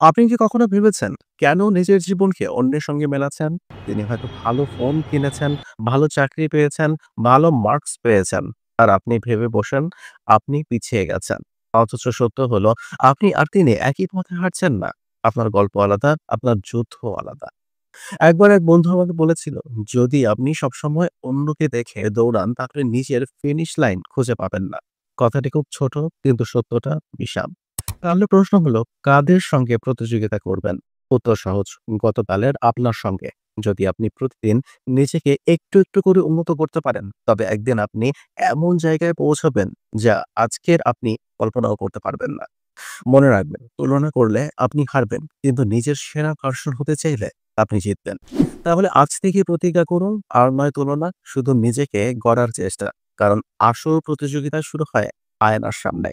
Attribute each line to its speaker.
Speaker 1: আপনি কি কখনো ভেবেছেন কেন নিজের জীবনকে অন্যের সঙ্গে মেলাচ্ছেন? তিনি হয়তো ভালো ফোন কিনেছেন, ভালো চাকরি পেয়েছেন, ভালো মার্কস পেয়েছেন। আর আপনি ভেবে বসেন আপনি পিছিয়ে গেছেন। অথচ সত্য হলো আপনি আর তিনি একই পথে হাঁটছেন না। আপনার গল্প আলাদা, আপনার যুদ্ধ আলাদা। একবার এক বন্ধু আমাকে বলেছিল, যদি আপনি সবসময় অন্যকে দেখে দৌড়ান তাহলে নিজের ফিনিশ লাইন খুঁজে পাবেন না। কথাটি খুব ছোট কিন্তু সত্যটা বিশাল। তাহলে প্রশ্ন হলো কাদের সঙ্গে প্রতিযোগিতা করবেন? উত্তর সহজ, গতকালের আপনার সঙ্গে। যদি আপনি প্রতিদিন নিজেকে একটু একটু করে উন্নত করতে পারেন তবে একদিন আপনি এমন জায়গায় পৌঁছাবেন যা আজকের আপনি কল্পনাও করতে পারবেন না। মনে রাখবেন, তুলনা করলে আপনি হারবেন কিন্তু নিজের সেরা ভার্সন হতে চাইলে আপনি জিতবেন। তাহলে আজ থেকে প্রতিজ্ঞা করুন, আর নয় তুলনা, শুধু নিজেকে গড়ার চেষ্টা। কারণ আসল প্রতিযোগিতা শুরু হয় আয়নার সামনে।